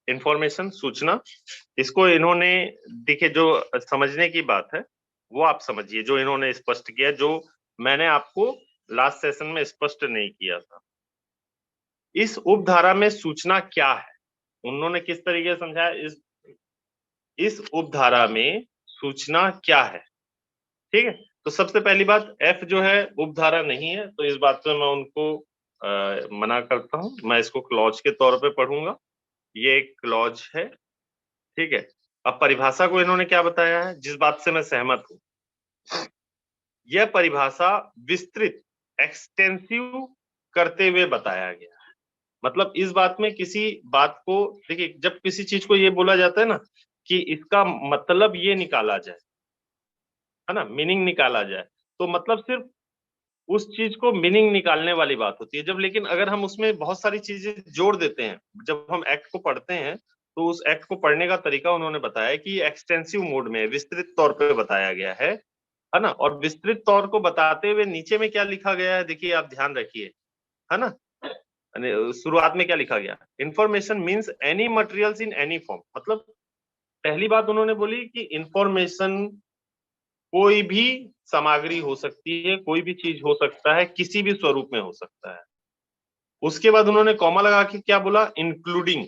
Information, सूचना, इसको इन्होंने, देखिए जो समझने की बात है वो आप समझिए, जो इन्होंने स्पष्ट किया, जो मैंने आपको लास्ट सेशन में स्पष्ट नहीं किया था। इस उपधारा में सूचना क्या है, उन्होंने किस तरीके से समझाया, इस उपधारा में सूचना क्या है। ठीक है, तो सबसे पहली बात, एफ जो है उपधारा नहीं है, तो इस बात पे मैं उनको मना करता हूं। मैं इसको क्लॉज के तौर पे पढ़ूंगा, ये एक क्लॉज है। ठीक है, अब परिभाषा को इन्होंने क्या बताया है, जिस बात से मैं सहमत हूं, यह परिभाषा विस्तृत, एक्सटेंसिव करते हुए बताया गया है। मतलब इस बात में किसी बात को, देखिए जब किसी चीज को ये बोला जाता है ना कि इसका मतलब ये निकाला जाए, है ना, मीनिंग निकाला जाए, तो मतलब सिर्फ उस चीज को मीनिंग निकालने वाली बात होती है। जब लेकिन अगर हम उसमें बहुत सारी चीजें जोड़ देते हैं, जब हम एक्ट को पढ़ते हैं, तो उस एक्ट को पढ़ने का तरीका उन्होंने बताया कि एक्सटेंसिव मोड में, विस्तृत तौर पे बताया गया है ना। और विस्तृत तौर को बताते हुए नीचे में क्या लिखा गया है, देखिए आप ध्यान रखिए, है ना। शुरुआत में क्या लिखा गया, information means any materials in any form. मतलब पहली बात उन्होंने बोली कि इंफॉर्मेशन कोई भी सामग्री हो सकती है, कोई भी चीज हो सकता है, किसी भी स्वरूप में हो सकता है। उसके बाद उन्होंने कॉमा लगा के क्या बोला, इंक्लूडिंग।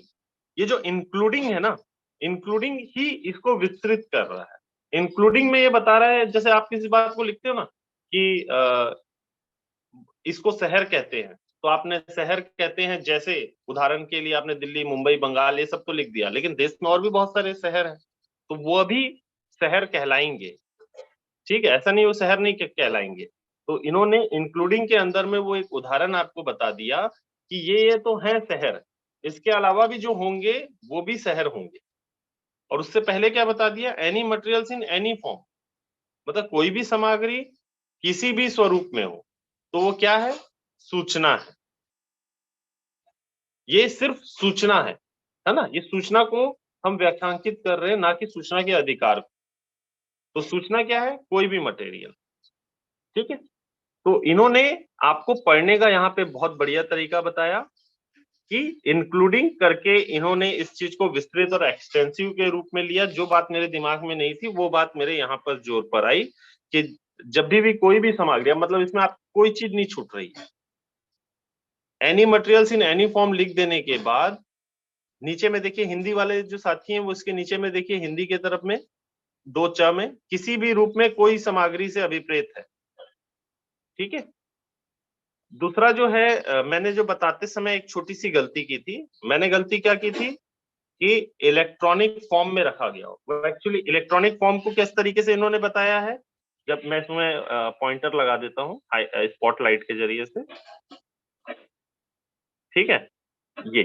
ये जो इंक्लूडिंग है ना, इंक्लूडिंग ही इसको विस्तृत कर रहा है। इंक्लूडिंग में ये बता रहा है, जैसे आप किसी बात को लिखते हो ना कि इसको शहर कहते हैं, तो आपने शहर कहते हैं, जैसे उदाहरण के लिए आपने दिल्ली, मुंबई, बंगाल, ये सब तो लिख दिया, लेकिन देश में और भी बहुत सारे शहर हैं, तो वो भी शहर कहलाएंगे। ठीक है, ऐसा नहीं वो शहर नहीं कहलाएंगे। तो इन्होंने इंक्लूडिंग के अंदर में वो एक उदाहरण आपको बता दिया कि ये तो है शहर, इसके अलावा भी जो होंगे वो भी शहर होंगे। और उससे पहले क्या बता दिया, any materials in any form, मतलब कोई भी सामग्री किसी भी स्वरूप में हो, तो वो क्या है, सूचना है। ये सिर्फ सूचना है ना। ये सूचना को हम व्याख्यांकित कर रहे हैं, ना कि सूचना के अधिकार को। तो सूचना क्या है, कोई भी मटेरियल। ठीक है, तो इन्होंने आपको पढ़ने का यहाँ पे बहुत बढ़िया तरीका बताया कि इंक्लूडिंग करके इन्होंने इस चीज को विस्तृत और एक्सटेंसिव के रूप में लिया। जो बात मेरे दिमाग में नहीं थी वो बात मेरे यहाँ पर जोर पर आई कि जब भी कोई भी सामग्री, मतलब इसमें आप कोई चीज नहीं छूट रही है। Any materials in any form लिख देने के बाद नीचे में देखिए, हिंदी वाले जो साथी हैं वो इसके नीचे में देखिए, हिंदी के तरफ में दो च में, किसी भी रूप में कोई सामग्री से अभिप्रेत है। ठीक है, दूसरा जो है, मैंने जो बताते समय एक छोटी सी गलती की थी। मैंने गलती क्या की थी कि इलेक्ट्रॉनिक फॉर्म में रखा गया हो। वो एक्चुअली इलेक्ट्रॉनिक फॉर्म को किस तरीके से इन्होंने बताया है, जब मैं इसमें पॉइंटर लगा देता हूँ स्पॉटलाइट के जरिए से। ठीक है, ये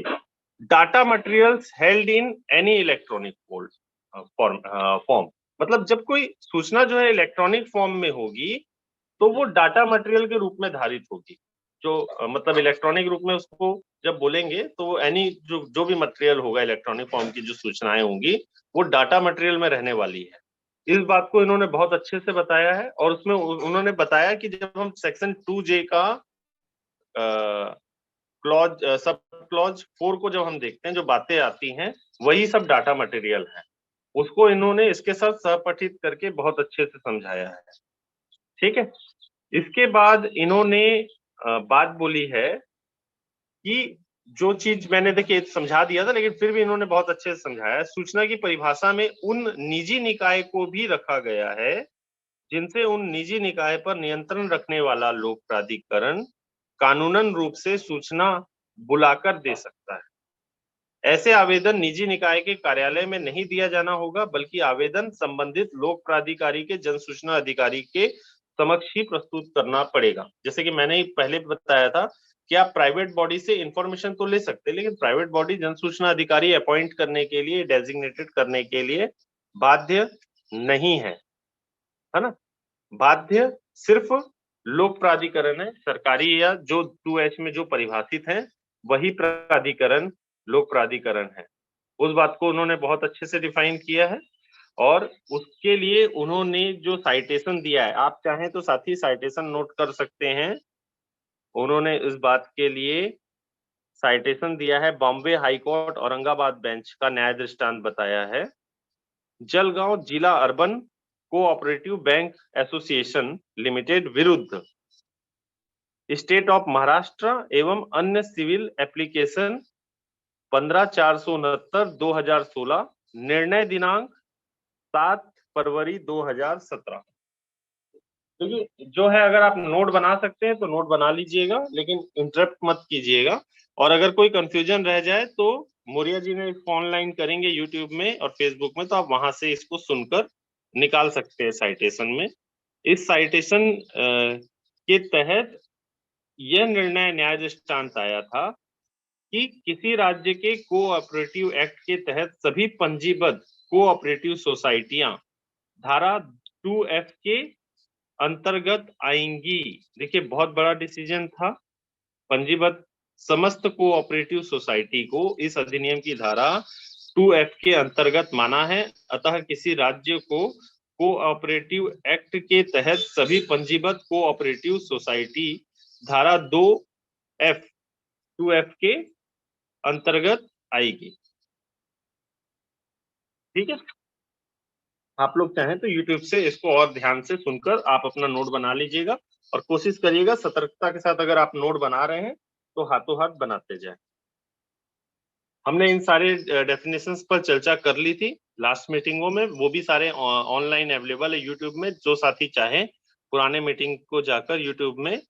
data materials held in any electronic form, मतलब जब कोई सूचना जो है इलेक्ट्रॉनिक फॉर्म में होगी, तो वो डाटा मटेरियल के रूप में धारित होगी। जो मतलब इलेक्ट्रॉनिक रूप में उसको जब बोलेंगे, तो वो एनी जो भी मटेरियल होगा, इलेक्ट्रॉनिक फॉर्म की जो सूचनाएं होंगी, वो डाटा मटेरियल में रहने वाली है। इस बात को इन्होंने बहुत अच्छे से बताया है। और उसमें उन्होंने बताया कि जब हम सेक्शन 2J का क्लॉज, सब क्लॉज 4 को जब हम देखते हैं, जो बातें आती हैं वही सब डाटा मटेरियल है। उसको इन्होंने इसके साथ सहपठित करके बहुत अच्छे से समझाया है। ठीक है, इसके बाद इन्होंने बात बोली है कि जो चीज मैंने देखिए समझा दिया था, लेकिन फिर भी इन्होंने बहुत अच्छे से समझाया, सूचना की परिभाषा में उन निजी निकाय को भी रखा गया है जिनसे उन निजी निकाय पर नियंत्रण रखने वाला लोक प्राधिकरण कानूनन रूप से सूचना बुलाकर दे सकता है। ऐसे आवेदन निजी निकाय के कार्यालय में नहीं दिया जाना होगा, बल्कि आवेदन संबंधित लोक प्राधिकारी के जन सूचना अधिकारी के समक्ष ही प्रस्तुत करना पड़ेगा। जैसे कि मैंने ही पहले बताया था कि आप प्राइवेट बॉडी से इंफॉर्मेशन तो ले सकते हैं, लेकिन प्राइवेट बॉडी जन सूचना अधिकारी अपॉइंट करने के लिए, डेजिग्नेटेड करने के लिए बाध्य नहीं है ना। बाध्य सिर्फ लोक प्राधिकरण है, सरकारी या जो 2H में जो परिभाषित है वही प्राधिकरण लोक प्राधिकरण है। उस बात को उन्होंने बहुत अच्छे से डिफाइन किया है। और उसके लिए उन्होंने जो साइटेशन दिया है, आप चाहें तो साथी साइटेशन नोट कर सकते हैं। उन्होंने इस बात के लिए साइटेशन दिया है, Bombay high court Aurangabad bench का न्याय दृष्टांत बताया है। जलगांव जिला urban cooperative bank association limited विरुद्ध स्टेट ऑफ महाराष्ट्र एवं अन्य सिविल एप्लीकेशन 15/469/2016, निर्णय दिनांक 7 फरवरी 2017। तो ये जो है, अगर आप नोट बना सकते हैं तो नोट बना लीजिएगा, लेकिन इंटरप्ट मत कीजिएगा। और अगर कोई कंफ्यूजन रह जाए तो मौर्य जी ने इसको ऑनलाइन करेंगे यूट्यूब में और फेसबुक में, तो आप वहां से इसको सुनकर निकाल सकते हैं साइटेशन में। इस साइटेशन के तहत यह निर्णय न्याय दृष्टांत आया था कि किसी राज्य के कोऑपरेटिव एक्ट के तहत सभी पंजीबद्ध कोऑपरेटिव सोसाइटियां धारा 2F के अंतर्गत आएंगी। देखिए, बहुत बड़ा डिसीजन था। पंजीबद्ध समस्त कोऑपरेटिव सोसाइटी को इस अधिनियम की धारा 2F के अंतर्गत माना है। अतः किसी राज्य को कोऑपरेटिव एक्ट के तहत सभी पंजीबद्ध कोऑपरेटिव सोसाइटी धारा 2F के अंतर्गत आएगी। ठीक है, आप लोग चाहें तो YouTube से इसको और ध्यान से सुनकर आप अपना नोट बना लीजिएगा और कोशिश करिएगा सतर्कता के साथ, अगर आप नोट बना रहे हैं तो हाथों हाथ बनाते जाएं। हमने इन सारे डेफिनेशंस पर चर्चा कर ली थी लास्ट मीटिंगों में, वो भी सारे ऑनलाइन अवेलेबल है यूट्यूब में। जो साथी चाहें पुराने मीटिंग को जाकर यूट्यूब में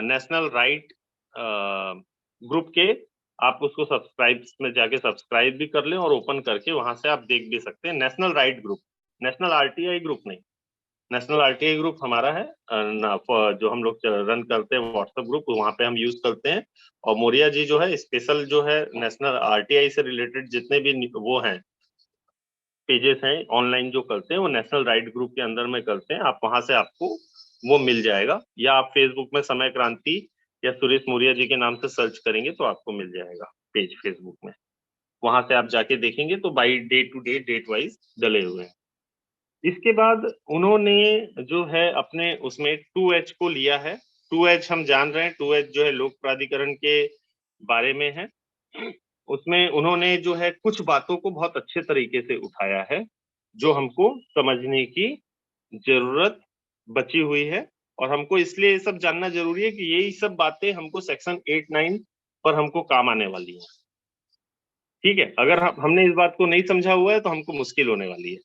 नेशनल राइट ग्रुप के आप उसको सब्सक्राइब में जाके सब्सक्राइब भी कर लें और ओपन करके वहां से आप देख भी सकते हैं। National right group, national RTI group नहीं, नेशनल RTI ग्रुप हमारा है जो हम लोग रन करते हैं व्हाट्सएप ग्रुप, वहां पे हम यूज करते हैं। और मौर्य जी जो है स्पेशल जो है नेशनल RTI से रिलेटेड जितने भी वो हैं पेजेस हैं ऑनलाइन जो करते हैं, वो नेशनल राइट ग्रुप के अंदर में करते हैं। आप वहां से आपको वो मिल जाएगा, या आप फेसबुक में समय क्रांति या सुरेश मौर्य जी के नाम से सर्च करेंगे तो आपको मिल जाएगा पेज फेसबुक में। वहां से आप जाके देखेंगे तो by day to day date wise delay हुए हैं। इसके बाद उन्होंने जो है अपने उसमें 2H को लिया है। 2H हम जान रहे हैं, 2H जो है लोक प्राधिकरण के बारे में है। उसमें उन्होंने जो है कुछ बातों को बहुत अच्छे तरीके से उठाया है जो हमको समझने की जरूरत बची हुई है, और हमको इसलिए ये सब जानना जरूरी है कि यही सब बातें हमको सेक्शन 8-9 पर हमको काम आने वाली है। ठीक है, अगर हमने इस बात को नहीं समझा हुआ है तो हमको मुश्किल होने वाली है।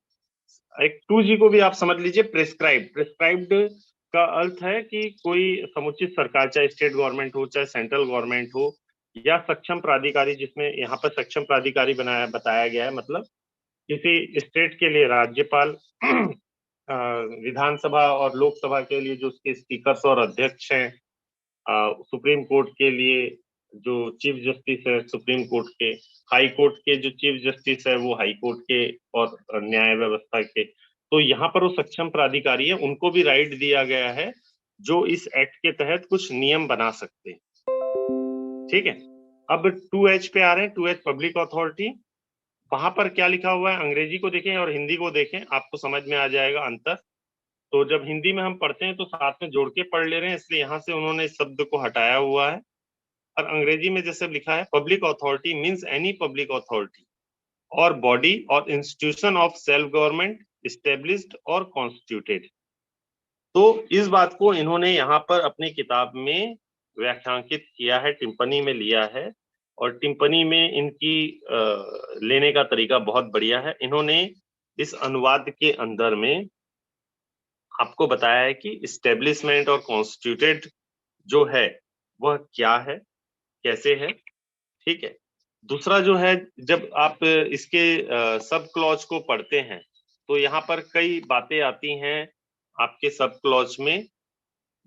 एक 2G को भी आप समझ लीजिए, प्रिस्क्राइब्ड का अर्थ है कि कोई समुचित सरकार, चाहे स्टेट गवर्नमेंट हो चाहे सेंट्रल गवर्नमेंट हो, या सक्षम प्राधिकारी, जिसमें यहाँ पर सक्षम प्राधिकारी बताया गया है, मतलब किसी स्टेट के लिए राज्यपाल, विधानसभा और लोकसभा के लिए जो उसके स्पीकर्स और अध्यक्ष हैं, सुप्रीम कोर्ट के लिए जो चीफ जस्टिस है सुप्रीम कोर्ट के, हाई कोर्ट के जो चीफ जस्टिस है वो हाई कोर्ट के और न्याय व्यवस्था के, तो यहाँ पर वो सक्षम प्राधिकारी है, उनको भी राइट दिया गया है जो इस एक्ट के तहत कुछ नियम बना सकते हैं। ठीक है, अब 2H पे आ रहे हैं। 2H पब्लिक अथॉरिटी, वहां पर क्या लिखा हुआ है अंग्रेजी को देखें और हिंदी को देखें, आपको समझ में आ जाएगा अंतर। तो जब हिंदी में हम पढ़ते हैं तो साथ में जोड़ के पढ़ ले रहे हैं, इसलिए यहाँ से उन्होंने इस शब्द को हटाया हुआ है। और अंग्रेजी में जैसे लिखा है, public authority means any public authority और बॉडी और institution of self government established और कॉन्स्टिट्यूटेड। तो इस बात को इन्होंने यहाँ पर अपनी किताब में व्याख्यांकित किया है, टिप्पणी में लिया है, और टिप्पणी में इनकी लेने का तरीका बहुत बढ़िया है। इन्होंने इस अनुवाद के अंदर में आपको बताया है कि इस्टेब्लिशमेंट और कॉन्स्टिट्यूटेड जो है वह क्या है, कैसे है। ठीक है, दूसरा जो है, जब आप इसके सब क्लॉज को पढ़ते हैं तो यहाँ पर कई बातें आती हैं आपके सब क्लॉज में।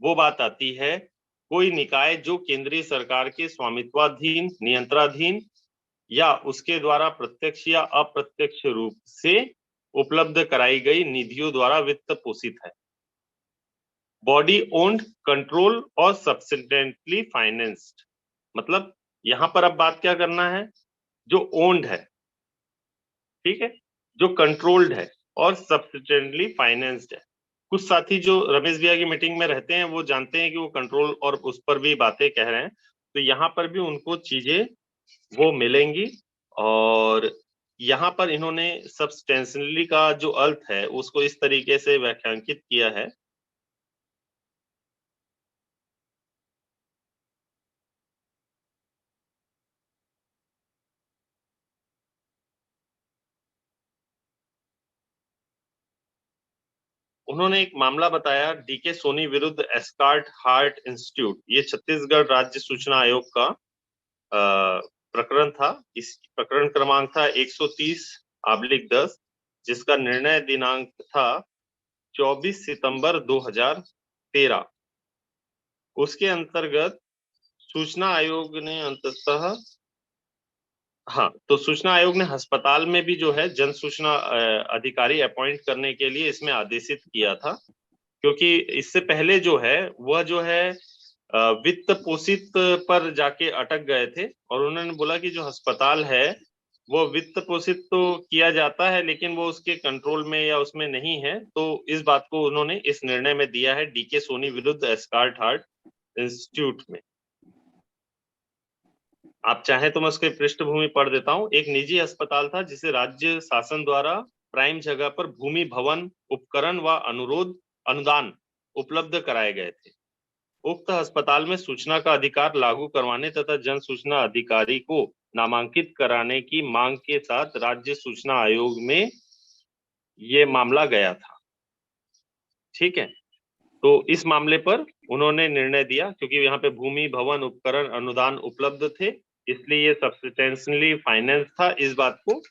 वो बात आती है, कोई निकाय जो केंद्रीय सरकार के स्वामित्वाधीन, नियंत्रणाधीन या उसके द्वारा प्रत्यक्ष या अप्रत्यक्ष रूप से उपलब्ध कराई गई निधियों द्वारा वित्त पोषित है। बॉडी ओन्ड, कंट्रोल और सब्सिडेंटली फाइनेंस्ड, मतलब यहां पर अब बात क्या करना है, जो ओन्ड है, ठीक है, जो कंट्रोल्ड है और सब्सिडेंटली फाइनेंस्ड है। कुछ साथी जो रमेश भैया की मीटिंग में रहते हैं वो जानते हैं कि वो कंट्रोल और उस पर भी बातें कह रहे हैं, तो यहाँ पर भी उनको चीजें वो मिलेंगी। और यहाँ पर इन्होंने सब्सटेंशियली का जो अर्थ है उसको इस तरीके से व्याख्यांकित किया है। उन्होंने एक मामला बताया डीके सोनी विरुद्ध एस्कार्ट हार्ट इंस्टीट्यूट। ये छत्तीसगढ़ राज्य सूचना आयोग का प्रकरण था। इस प्रकरण क्रमांक था 130/10, जिसका निर्णय दिनांक था 24 सितंबर 2013। उसके अंतर्गत सूचना आयोग ने अंततः तो सूचना आयोग ने अस्पताल में भी जो है जन सूचना अधिकारी अपॉइंट करने के लिए इसमें आदेशित किया था, क्योंकि इससे पहले जो है वह जो है वित्त पोषित पर जाके अटक गए थे। और उन्होंने बोला कि जो अस्पताल है वो वित्त पोषित तो किया जाता है लेकिन वो उसके कंट्रोल में या उसमें नहीं है। तो इस बात को उन्होंने इस निर्णय में दिया है डीके सोनी विरुद्ध एस्कार्ट हार्ट इंस्टीट्यूट में। आप चाहें तो मैं उसकी पृष्ठभूमि पढ़ देता हूं। एक निजी अस्पताल था जिसे राज्य शासन द्वारा प्राइम जगह पर भूमि, भवन, उपकरण व अनुदान उपलब्ध कराए गए थे। उक्त अस्पताल में सूचना का अधिकार लागू करवाने तथा जन सूचना अधिकारी को नामांकित कराने की मांग के साथ राज्य सूचना आयोग में ये मामला गया था। ठीक है, तो इस मामले पर उन्होंने निर्णय दिया, क्योंकि यहाँ पे भूमि, भवन, उपकरण, अनुदान उपलब्ध थे, इसलिए ये सब्सटेंशियली फाइनेंस था। इस बात को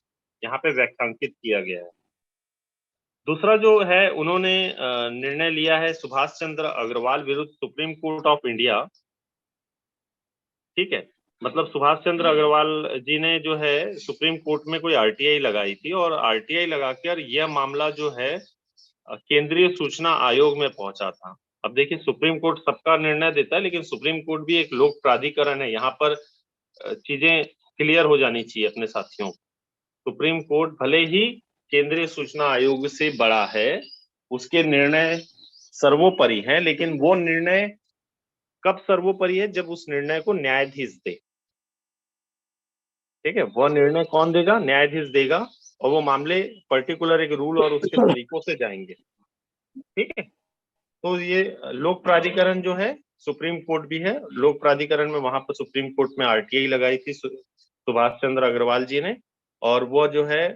यहाँ पे व्याख्यांकित किया गया है। दूसरा जो है उन्होंने निर्णय लिया है सुभाष चंद्र अग्रवाल विरुद्ध सुप्रीम कोर्ट ऑफ इंडिया। ठीक है, मतलब सुभाष चंद्र अग्रवाल जी ने जो है सुप्रीम कोर्ट में कोई आरटीआई लगाई थी, और आरटीआई लगाकर यह मामला जो है केंद्रीय सूचना आयोग में पहुंचा था। अब देखिए, सुप्रीम कोर्ट सबका निर्णय देता है, लेकिन सुप्रीम कोर्ट भी एक लोक प्राधिकरण है। यहाँ पर चीजें क्लियर हो जानी चाहिए अपने साथियों। सुप्रीम कोर्ट भले ही केंद्रीय सूचना आयोग से बड़ा है, उसके निर्णय सर्वोपरि है, लेकिन वो निर्णय कब सर्वोपरि है? जब उस निर्णय को न्यायाधीश दे। ठीक है, वो निर्णय कौन देगा? न्यायाधीश देगा, और वो मामले पर्टिकुलर एक रूल और उसके तरीकों से जाएंगे। ठीक है, तो ये लोक प्राधिकरण जो है, सुप्रीम कोर्ट भी है लोक प्राधिकरण में। वहां पर सुप्रीम कोर्ट में आरटीआई लगाई थी सुभाष चंद्र अग्रवाल जी ने, और वो जो है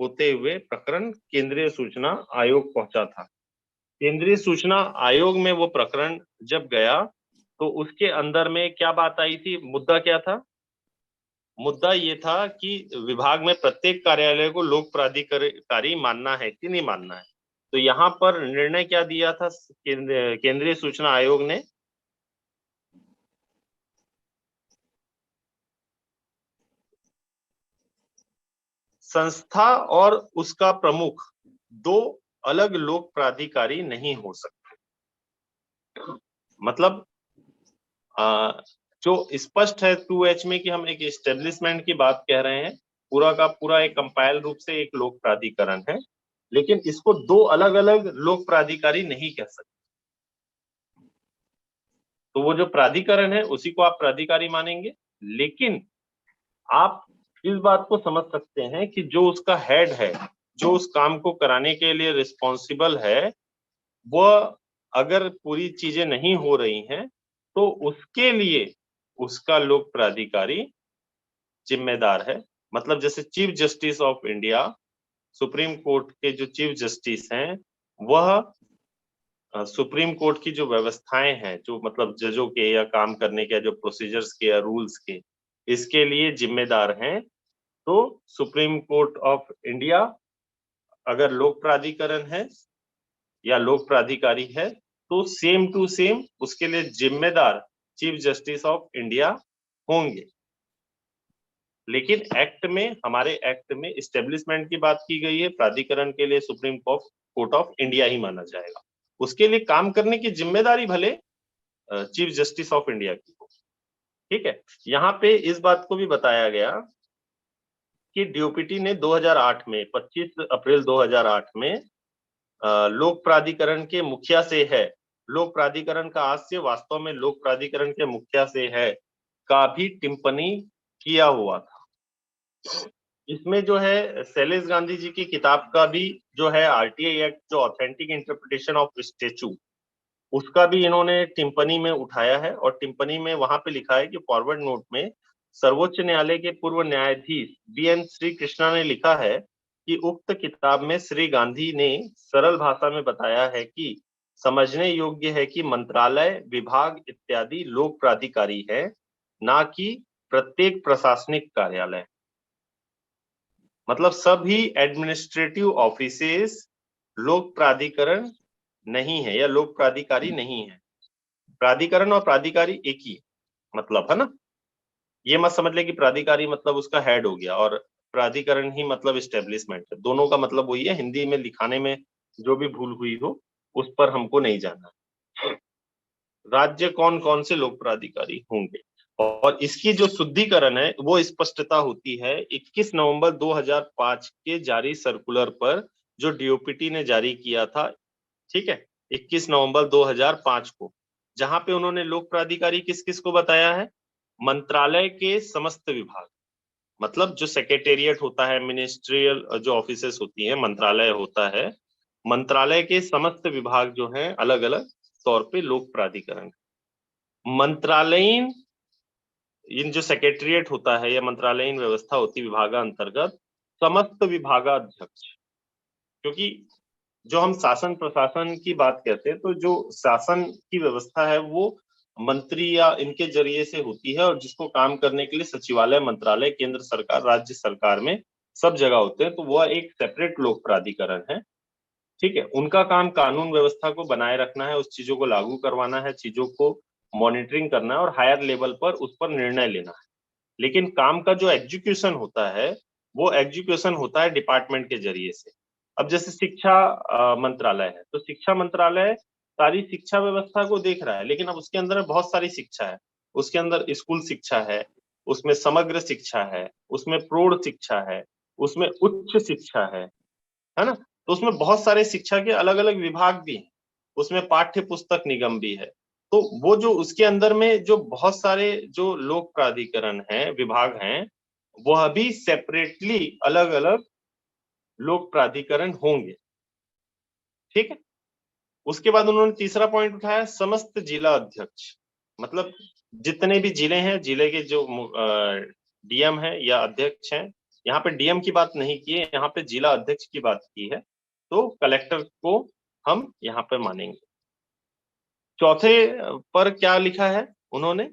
होते हुए प्रकरण केंद्रीय सूचना आयोग पहुंचा था। केंद्रीय सूचना आयोग में वो प्रकरण जब गया तो उसके अंदर में क्या बात आई थी? मुद्दा क्या था? मुद्दा ये था कि विभाग में प्रत्येक कार्यालय को लोक प्राधिकारी मानना है कि नहीं मानना है। तो यहाँ पर निर्णय क्या दिया था केंद्रीय सूचना आयोग ने? संस्था और उसका प्रमुख दो अलग लोक प्राधिकारी नहीं हो सकते। मतलब जो स्पष्ट है 2H में कि हम एक एस्टेब्लिशमेंट की बात कह रहे हैं, पूरा का पूरा एक कंपाइल रूप से एक लोक प्राधिकरण है, लेकिन इसको दो अलग अलग लोक प्राधिकारी नहीं कह सकते। तो वो जो प्राधिकरण है उसी को आप प्राधिकारी मानेंगे, लेकिन आप इस बात को समझ सकते हैं कि जो उसका हेड है, जो उस काम को कराने के लिए रिस्पॉन्सिबल है, वह अगर पूरी चीजें नहीं हो रही हैं तो उसके लिए उसका लोक प्राधिकारी जिम्मेदार है। मतलब जैसे chief justice of India, supreme court के जो चीफ जस्टिस हैं, वह सुप्रीम कोर्ट की जो व्यवस्थाएं हैं, जो मतलब जजों के या काम करने के जो प्रोसीजर्स के या रूल्स के, इसके लिए जिम्मेदार हैं। तो सुप्रीम कोर्ट ऑफ इंडिया अगर लोक प्राधिकरण है या लोक प्राधिकारी है, तो सेम टू सेम उसके लिए जिम्मेदार चीफ जस्टिस ऑफ इंडिया होंगे। लेकिन एक्ट में, हमारे एक्ट में एस्टेब्लिशमेंट की बात की गई है, प्राधिकरण के लिए सुप्रीम कोर्ट ऑफ इंडिया ही माना जाएगा। उसके लिए काम करने की जिम्मेदारी भले चीफ जस्टिस ऑफ इंडिया की हो। ठीक है, यहाँ पे इस बात को भी बताया गया कि डीओपीटी ने 2008 में 25 अप्रैल 2008 में लोक प्राधिकरण के मुखिया से है, लोक प्राधिकरण का आशय वास्तव में लोक प्राधिकरण के मुखिया से है, का भी टिप्पणी किया हुआ था। इसमें जो है शैलेश गांधी जी की किताब का भी जो है आरटीआई एक्ट, जो ऑथेंटिक इंटरप्रिटेशन ऑफ स्टेचू, उसका भी इन्होंने टिप्पणी में उठाया है। और टिप्पणी में वहां पे लिखा है कि फॉरवर्ड नोट में सर्वोच्च न्यायालय के पूर्व न्यायाधीश बीएन श्री कृष्णा ने लिखा है कि उक्त किताब में श्री गांधी ने सरल भाषा में बताया है कि समझने योग्य है कि मंत्रालय, विभाग इत्यादि लोक प्राधिकारी है, ना कि प्रत्येक प्रशासनिक कार्यालय। मतलब सभी एडमिनिस्ट्रेटिव ऑफिसेस लोक प्राधिकरण नहीं है या लोक प्राधिकारी नहीं है। प्राधिकरण और प्राधिकारी एक ही मतलब है ना। ये मत समझ ले कि प्राधिकारी मतलब उसका हेड हो गया और प्राधिकरण ही मतलब एस्टेब्लिशमेंट है। दोनों का मतलब वही है। हिंदी में लिखाने में जो भी भूल हुई हो उस पर हमको नहीं जाना। राज्य कौन कौन से लोक प्राधिकारी होंगे और इसकी जो शुद्धिकरण है वो स्पष्टता होती है 21 नवंबर 2005 के जारी सर्कुलर पर, जो डीओपीटी ने जारी किया था। ठीक है, 21 नवंबर 2005 को, जहां पे उन्होंने लोक प्राधिकारी किस किस को बताया है? मंत्रालय के समस्त विभाग, मतलब जो सेक्रेटेरिएट होता है, मिनिस्ट्रियल जो ऑफिसेस होती हैं, मंत्रालय होता है, मंत्रालय के समस्त विभाग जो हैं अलग अलग तौर पे लोक प्राधिकरण। मंत्रालयीन इन जो सेक्रेटेरिएट होता है या मंत्रालयीन व्यवस्था होती है विभागांतर्गत समस्त विभागाध्यक्ष, क्योंकि जो हम शासन प्रशासन की बात करते हैं तो जो शासन की व्यवस्था है वो मंत्री या इनके जरिए से होती है, और जिसको काम करने के लिए सचिवालय, मंत्रालय, केंद्र सरकार, राज्य सरकार में सब जगह होते हैं, तो वह एक सेपरेट लोक प्राधिकरण है। ठीक है, उनका काम कानून व्यवस्था को बनाए रखना है, उस चीजों को लागू करवाना है, चीजों को मॉनिटरिंग करना है और हायर लेवल पर उस पर निर्णय लेना है। लेकिन काम का जो एग्जीक्यूशन होता है वो एग्जीक्यूशन होता है डिपार्टमेंट के जरिए से। अब जैसे शिक्षा मंत्रालय है, तो शिक्षा मंत्रालय सारी शिक्षा व्यवस्था को देख रहा है, लेकिन अब उसके अंदर बहुत सारी शिक्षा है। उसके अंदर स्कूल शिक्षा है, उसमें समग्र शिक्षा है, उसमें प्रौढ़ शिक्षा है, उसमें उच्च शिक्षा है ना। तो उसमें बहुत सारे शिक्षा के अलग अलग विभाग भी हैं, उसमें पाठ्य पुस्तक निगम भी है। तो वो जो उसके अंदर में जो बहुत सारे जो लोक प्राधिकरण हैं, विभाग हैं, वह भी सेपरेटली अलग अलग लोक प्राधिकरण होंगे। ठीक है, उसके बाद उन्होंने तीसरा पॉइंट उठाया समस्त जिला अध्यक्ष, मतलब जितने भी जिले हैं, जिले के जो डीएम है या अध्यक्ष हैं, यहाँ पे डीएम की बात नहीं की है, यहाँ पे जिला अध्यक्ष की बात की है, तो कलेक्टर को हम यहाँ पे मानेंगे। चौथे पर क्या लिखा है उन्होंने?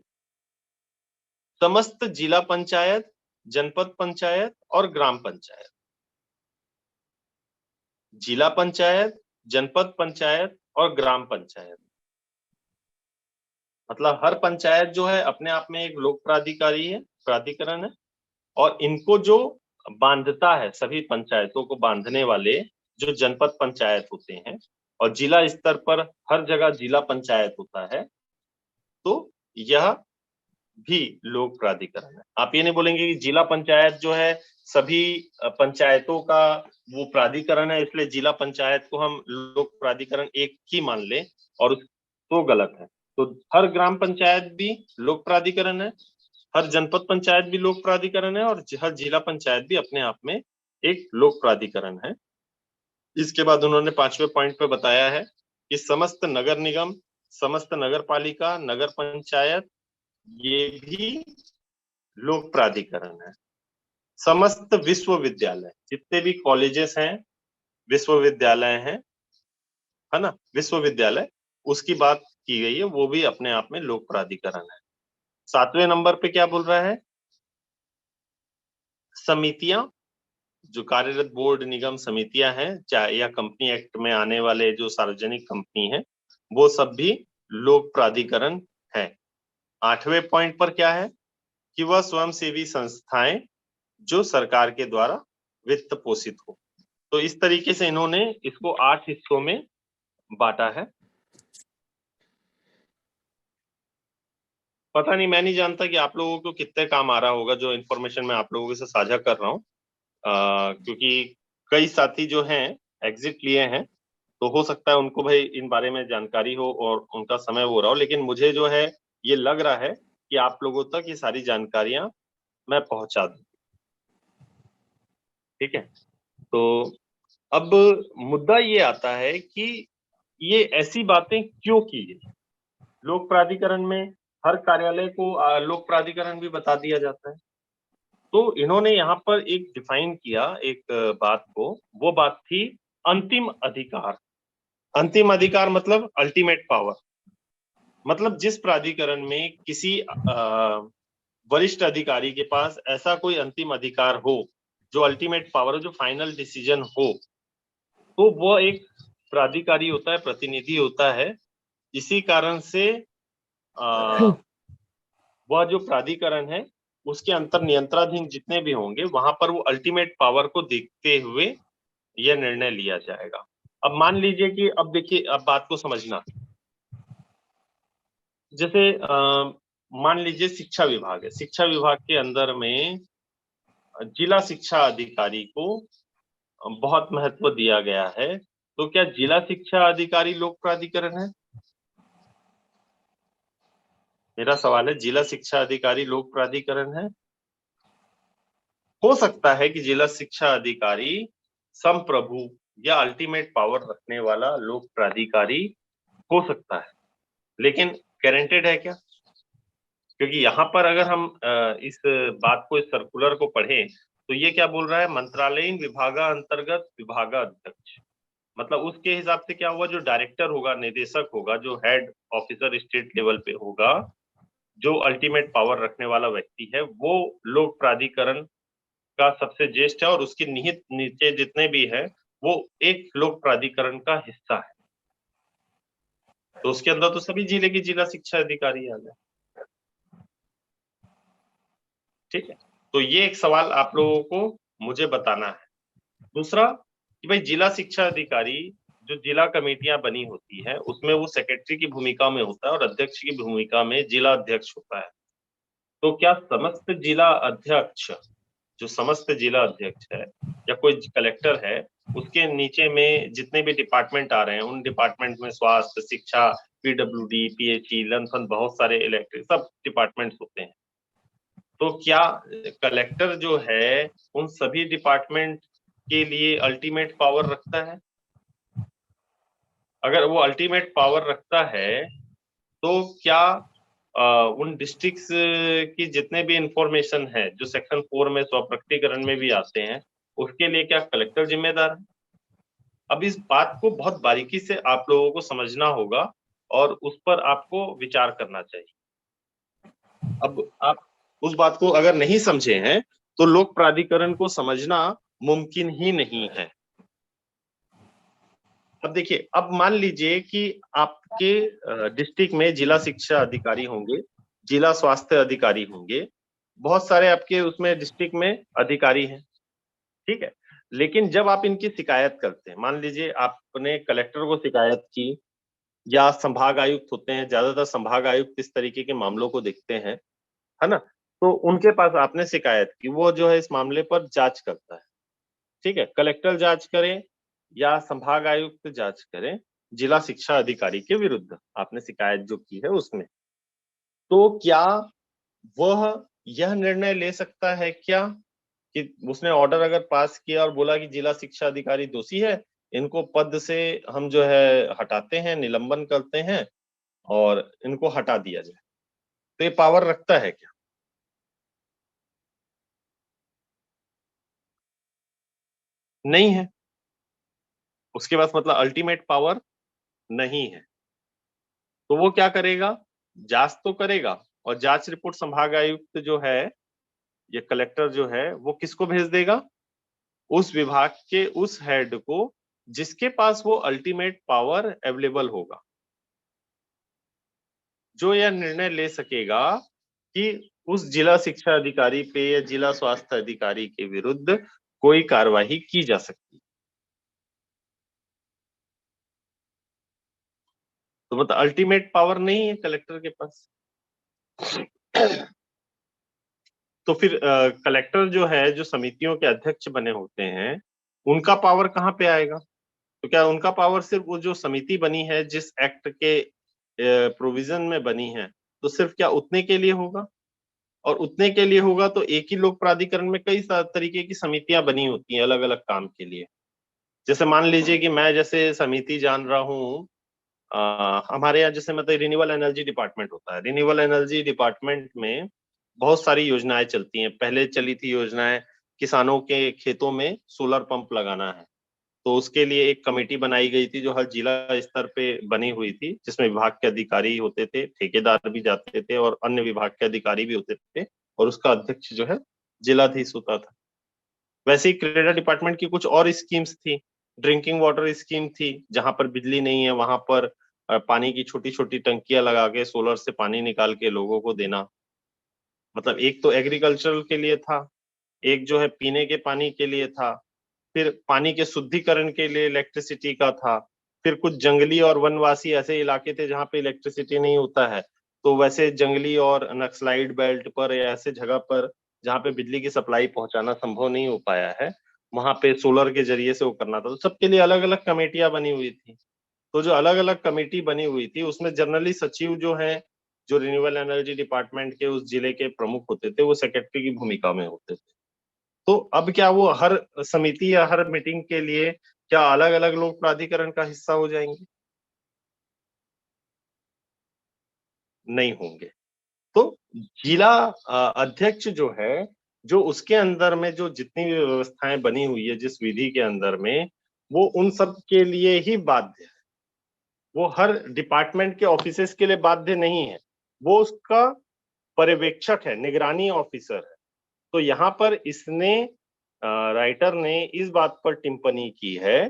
समस्त जिला पंचायत, जनपद पंचायत और ग्राम पंचायत। जिला पंचायत, जनपद पंचायत और ग्राम पंचायत, मतलब हर पंचायत जो है अपने आप में एक लोक प्राधिकारी है, प्राधिकरण है, और इनको जो बांधता है, सभी पंचायतों को बांधने वाले जो जनपद पंचायत होते हैं, और जिला स्तर पर हर जगह जिला पंचायत होता है, तो यह भी लोक प्राधिकरण है। आप ये नहीं बोलेंगे कि जिला पंचायत जो है सभी पंचायतों का वो प्राधिकरण है, इसलिए जिला पंचायत को हम लोक प्राधिकरण एक ही मान ले, और तो गलत है। तो हर ग्राम पंचायत भी लोक प्राधिकरण है, हर जनपद पंचायत भी लोक प्राधिकरण है, और हर जिला पंचायत भी अपने आप में एक लोक प्राधिकरण है। इसके बाद उन्होंने पांचवें पॉइंट पे बताया है कि समस्त नगर निगम, समस्त नगर पालिका, नगर पंचायत, ये भी लोक प्राधिकरण है। समस्त विश्वविद्यालय, जितने भी कॉलेजेस हैं, विश्वविद्यालय हैं, है ना, विश्वविद्यालय, उसकी बात की गई है, वो भी अपने आप में लोक प्राधिकरण है। सातवें नंबर पे क्या बोल रहा है? समितियां, जो कार्यरत बोर्ड, निगम, समितियां हैं, चाहे या कंपनी एक्ट में आने वाले जो सार्वजनिक कंपनी है, वो सब भी लोक प्राधिकरण है। आठवें पॉइंट पर क्या है कि वह स्वयंसेवी संस्थाएं जो सरकार के द्वारा वित्त पोषित हो। तो इस तरीके से इन्होंने इसको 8 हिस्सों में बांटा है। पता नहीं, मैं नहीं जानता कि आप लोगों को कितने काम आ रहा होगा जो इन्फॉर्मेशन मैं आप लोगों से साझा कर रहा हूँ, क्योंकि कई साथी जो हैं एग्जिट लिए हैं, तो हो सकता है उनको भाई इन बारे में जानकारी हो और उनका समय हो रहा हो, लेकिन मुझे जो है ये लग रहा है कि आप लोगों तक ये सारी जानकारियां मैं पहुंचा दूं। ठीक है, तो अब मुद्दा ये आता है कि ये ऐसी बातें क्यों की गई। लोक प्राधिकरण में हर कार्यालय को लोक प्राधिकरण भी बता दिया जाता है। तो इन्होंने यहाँ पर एक डिफाइन किया एक बात को, वो बात थी अंतिम अधिकार। अंतिम अधिकार मतलब अल्टीमेट पावर, मतलब जिस प्राधिकरण में किसी वरिष्ठ अधिकारी के पास ऐसा कोई अंतिम अधिकार हो, जो अल्टीमेट पावर हो, जो फाइनल डिसीजन हो, तो वो एक प्राधिकारी होता है, प्रतिनिधि होता है। इसी कारण से वह जो प्राधिकरण है उसके अंतर नियंत्रणाधीन जितने भी होंगे वहां पर वो अल्टीमेट पावर को देखते हुए यह निर्णय लिया जाएगा। अब मान लीजिए कि अब देखिए, अब बात को समझना, जैसे मान लीजिए शिक्षा विभाग है, शिक्षा विभाग के अंदर में जिला शिक्षा अधिकारी को बहुत महत्व दिया गया है। तो क्या जिला शिक्षा अधिकारी लोक प्राधिकरण है? मेरा सवाल है, जिला शिक्षा अधिकारी लोक प्राधिकरण है? हो सकता है कि जिला शिक्षा अधिकारी संप्रभु या अल्टीमेट पावर रखने वाला लोक प्राधिकारी हो सकता है, लेकिन गारंटेड है क्या? क्योंकि यहाँ पर अगर हम इस बात को, इस सर्कुलर को पढ़ें तो ये क्या बोल रहा है, मंत्रालयीन विभागा अंतर्गत विभागाध्यक्ष, मतलब उसके हिसाब से क्या हुआ, जो डायरेक्टर होगा, निदेशक होगा, जो हेड ऑफिसर स्टेट लेवल पे होगा, जो अल्टीमेट पावर रखने वाला व्यक्ति है, वो लोक प्राधिकरण का सबसे ज्येष्ठ है और उसके निहित नीचे जितने भी है वो एक लोक प्राधिकरण का हिस्सा है। तो उसके अंदर तो सभी जिले की जिला शिक्षा अधिकारी आ गए। ठीक है, तो ये एक सवाल आप लोगों को मुझे बताना है। दूसरा कि भाई जिला शिक्षा अधिकारी जो जिला कमेटियां बनी होती है उसमें वो सेक्रेटरी की भूमिका में होता है और अध्यक्ष की भूमिका में जिला अध्यक्ष होता है। तो क्या समस्त जिला अध्यक्ष, जो समस्त जिला अध्यक्ष है या कोई कलेक्टर है, उसके नीचे में जितने भी डिपार्टमेंट आ रहे हैं, उन डिपार्टमेंट में स्वास्थ्य, शिक्षा, पीडब्ल्यूडी, पीएचई, लनफन, बहुत सारे इलेक्ट्रिक सब डिपार्टमेंट्स होते हैं। तो क्या कलेक्टर जो है उन सभी डिपार्टमेंट के लिए अल्टीमेट पावर रखता है? अगर वो अल्टीमेट पावर रखता है तो क्या उन डिस्ट्रिक्ट्स की जितने भी इंफॉर्मेशन है जो सेक्शन 4 में स्वप्रकटीकरण में भी आते हैं, उसके लिए क्या कलेक्टर जिम्मेदार है? अब इस बात को बहुत बारीकी से आप लोगों को समझना होगा और उस पर आपको विचार करना चाहिए। अब आप उस बात को अगर नहीं समझे हैं तो लोक प्राधिकरण को समझना मुमकिन ही नहीं है। अब देखिए, अब मान लीजिए कि आपके डिस्ट्रिक्ट में जिला शिक्षा अधिकारी होंगे, जिला स्वास्थ्य अधिकारी होंगे, बहुत सारे आपके उसमें डिस्ट्रिक्ट में अधिकारी हैं, ठीक है। लेकिन जब आप इनकी शिकायत करते हैं, मान लीजिए आपने कलेक्टर को शिकायत की या संभाग आयुक्त होते हैं, ज्यादातर संभाग आयुक्त इस तरीके के मामलों को देखते हैं, है ना? तो उनके पास आपने शिकायत की, वो जो है इस मामले पर जांच करता है, ठीक है। कलेक्टर जांच करें या संभाग आयुक्त जांच करें, जिला शिक्षा अधिकारी के विरुद्ध आपने शिकायत जो की है उसमें, तो क्या वह यह निर्णय ले सकता है क्या कि उसने ऑर्डर अगर पास किया और बोला कि जिला शिक्षा अधिकारी दोषी है, इनको पद से हम जो है हटाते हैं, निलंबन करते हैं और इनको हटा दिया जाए, तो ये पावर रखता है क्या? नहीं है। उसके पास मतलब अल्टीमेट पावर नहीं है। तो वो क्या करेगा, जांच तो करेगा और जांच रिपोर्ट संभाग आयुक्त जो है, ये कलेक्टर जो है, वो किसको भेज देगा, उस विभाग के उस हेड को जिसके पास वो अल्टीमेट पावर अवेलेबल होगा, जो यह निर्णय ले सकेगा कि उस जिला शिक्षा अधिकारी पे या जिला स्वास्थ्य अधिकारी के विरुद्ध कोई कार्यवाही की जा सकती है। तो मतलब अल्टीमेट पावर नहीं है कलेक्टर के पास। तो फिर कलेक्टर जो है, जो समितियों के अध्यक्ष बने होते हैं, उनका पावर कहाँ पे आएगा? तो क्या उनका पावर सिर्फ वो जो समिति बनी है, जिस एक्ट के प्रोविजन में बनी है, तो सिर्फ क्या उतने के लिए होगा? और उतने के लिए होगा तो एक ही लोक प्राधिकरण में कई तरीके की समितियां बनी होती हैं अलग अलग काम के लिए। जैसे मान लीजिए कि मैं जैसे समिति जान रहा हूँ, हमारे यहाँ जैसे मतलब रिन्यूएबल एनर्जी डिपार्टमेंट होता है। रिन्यूएबल एनर्जी डिपार्टमेंट में बहुत सारी योजनाएं चलती हैं। पहले चली थी योजनाएं, किसानों के खेतों में सोलर पंप लगाना है, तो उसके लिए एक कमेटी बनाई गई थी जो हर जिला स्तर पे बनी हुई थी, जिसमें विभाग के अधिकारी होते थे, ठेकेदार भी जाते थे और अन्य विभाग के अधिकारी भी होते थे, और उसका अध्यक्ष जो है जिलाधीश होता था। वैसे ही क्रीडा डिपार्टमेंट की कुछ और स्कीम्स थी। ड्रिंकिंग वाटर स्कीम थी, जहां पर बिजली नहीं है वहां पर पानी की छोटी छोटी टंकियां लगा के सोलर से पानी निकाल के लोगों को देना। मतलब एक तो एग्रीकल्चरल के लिए था, एक जो है पीने के पानी के लिए था, फिर पानी के शुद्धिकरण के लिए इलेक्ट्रिसिटी का था, फिर कुछ जंगली और वनवासी ऐसे इलाके थे जहाँ पे इलेक्ट्रिसिटी नहीं होता है, तो वैसे जंगली और नक्सलाइट बेल्ट पर या ऐसे जगह पर जहाँ पे बिजली की सप्लाई पहुंचाना संभव नहीं हो पाया है, वहां पे सोलर के जरिए से वो करना था। तो सबके लिए अलग अलग कमेटियां बनी हुई थी। तो जो अलग अलग कमेटी बनी हुई थी उसमें जनरली सचिव जो है, जो रिन्यूएबल एनर्जी डिपार्टमेंट के उस जिले के प्रमुख होते थे, वो सेक्रेटरी की भूमिका में होते थे। तो अब क्या वो हर समिति या हर मीटिंग के लिए क्या अलग अलग लोक प्राधिकरण का हिस्सा हो जाएंगे? नहीं होंगे। तो जिला अध्यक्ष जो है, जो उसके अंदर में जो जितनी भी व्यवस्थाएं बनी हुई है जिस विधि के अंदर में, वो उन सब के लिए ही बाध्य है। वो हर डिपार्टमेंट के ऑफिसेस के लिए बाध्य नहीं है, वो उसका पर्यवेक्षक है, निगरानी ऑफिसर है। तो यहाँ पर इसने राइटर ने इस बात पर टिप्पणी की है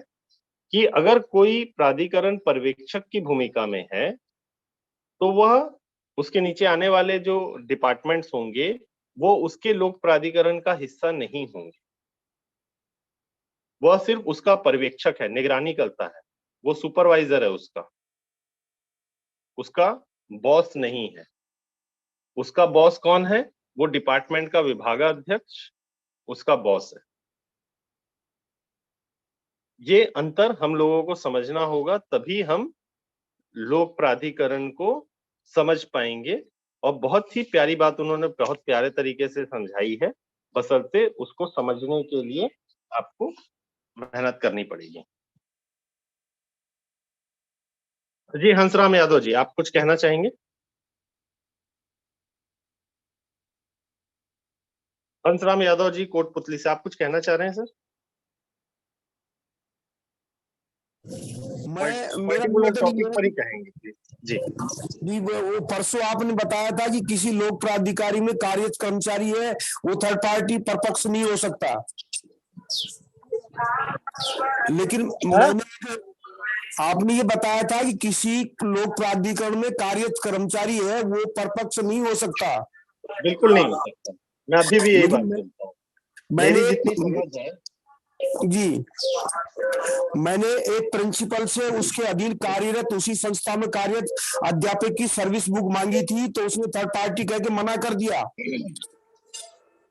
कि अगर कोई प्राधिकरण पर्यवेक्षक की भूमिका में है, तो वह उसके नीचे आने वाले जो डिपार्टमेंट्स होंगे, वो उसके लोक प्राधिकरण का हिस्सा नहीं होंगे। वह सिर्फ उसका पर्यवेक्षक है, निगरानी करता है, वो सुपरवाइजर है उसका बॉस नहीं है। उसका बॉस कौन है? वो डिपार्टमेंट का विभागाध्यक्ष उसका बॉस है। ये अंतर हम लोगों को समझना होगा, तभी हम लोक प्राधिकरण को समझ पाएंगे। और बहुत ही प्यारी बात उन्होंने बहुत प्यारे तरीके से समझाई है, बशर्ते उसको समझने के लिए आपको मेहनत करनी पड़ेगी। जी हंसराम यादव जी, आप कुछ कहना चाहेंगे? हंसराम यादव जी कोटपुतली से, आप कुछ कहना चाह रहे हैं सर? मेरा पर्टिकुलर निवेदन टॉपिक ये पर ही है कहेंगे प्लीज जी। कि वो परसों आपने बताया था कि किसी लोक प्राधिकारी में कार्य कर्मचारी है, वो थर्ड पार्टी परपक्ष नहीं हो सकता। लेकिन मैंने आपने ये बताया था कि किसी लोक प्राधिकरण में कार्य कर्मचारी है, वो परपक्ष नहीं हो सकता। बिल्कुल नहीं हो सकता। मैं अभी भी यही बात लेकिन बोलता हूँ। मैंने मेरी जितनी समझ है, जी मैंने एक प्रिंसिपल से उसके अधीन कार्यरत उसी संस्था में कार्यरत अध्यापक की सर्विस बुक मांगी थी, तो उसने थर्ड पार्टी कह के मना कर दिया।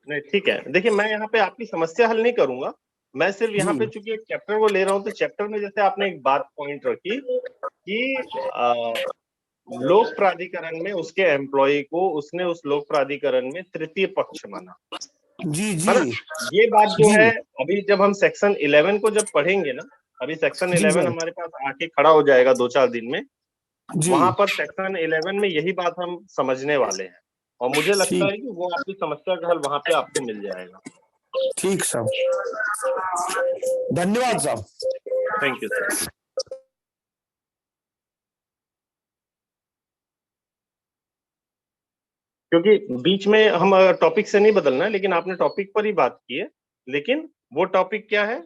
नहीं ठीक है, देखिए मैं यहाँ पे आपकी समस्या हल नहीं करूंगा। मैं सिर्फ यहाँ पे जी चूंकि एक चैप्टर को ले रहा हूँ, तो चैप्टर में जैसे आपने एक बात पॉइंट रखी कि लोक प्राधिकरण में उसके एम्प्लॉय को उसने उस लोक प्राधिकरण में तृतीय पक्ष माना, जी है जी ना? ये बात जो जी है, अभी जब हम सेक्शन 11 को जब पढ़ेंगे ना, अभी सेक्शन जी 11 सर हमारे पास आके खड़ा हो जाएगा 2-4 दिन में। जी वहां पर सेक्शन 11 में यही बात हम समझने वाले हैं, और मुझे लगता ठीक है कि वो आपकी समस्या का हल वहां पे आपको मिल जाएगा। ठीक सर, जी, धन्यवाद साहब। Thank you sir. क्योंकि बीच में हम टॉपिक से नहीं बदलना है, लेकिन आपने टॉपिक पर ही बात की है। लेकिन वो टॉपिक क्या है?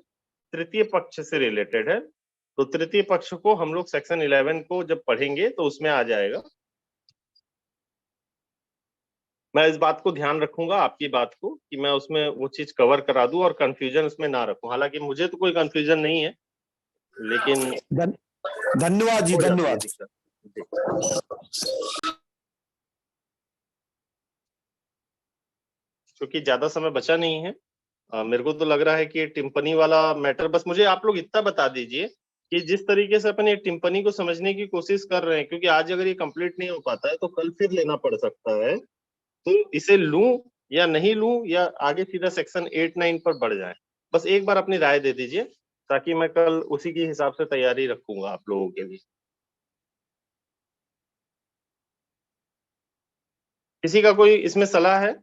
तृतीय पक्ष से रिलेटेड है। तो तृतीय पक्ष को हम लोग सेक्शन 11 को जब पढ़ेंगे तो उसमें आ जाएगा। मैं इस बात को ध्यान रखूंगा, आपकी बात को, कि मैं उसमें वो चीज कवर करा दूं और कंफ्यूजन उसमें ना रखूं। हालांकि मुझे तो कोई कंफ्यूजन नहीं है, लेकिन धन, धन्यवाद जी, हो जाती है धन्यवाद। दिक्कत। जी। क्योंकि ज्यादा समय बचा नहीं है, मेरे को तो लग रहा है कि टिप्पणी वाला मैटर, बस मुझे आप लोग इतना बता दीजिए कि जिस तरीके से अपन ये टिप्पणी को समझने की कोशिश कर रहे हैं, क्योंकि आज अगर ये कंप्लीट नहीं हो पाता है तो कल फिर लेना पड़ सकता है, तो इसे लूं या नहीं लूं, या आगे सीधा सेक्शन 8-9 पर बढ़ जाए, बस एक बार अपनी राय दे दीजिए, ताकि मैं कल उसी के हिसाब से तैयारी रखूंगा आप लोगों के लिए। किसी का कोई इसमें सलाह है?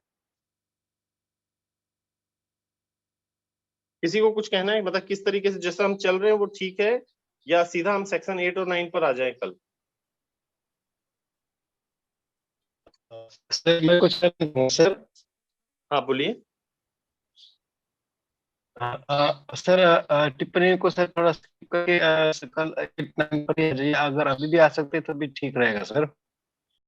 किसी को कुछ कहना है, मतलब किस तरीके से जैसा हम चल रहे हैं वो ठीक है, या सीधा हम सेक्शन 8 और 9 पर आ जाए कल? सर मैं कुछ सर। हाँ बोलिए। सर टिप्पणी को सर थोड़ा skip करके कल 8-9 पर ही अगर अभी भी आ सकते तो भी ठीक रहेगा सर।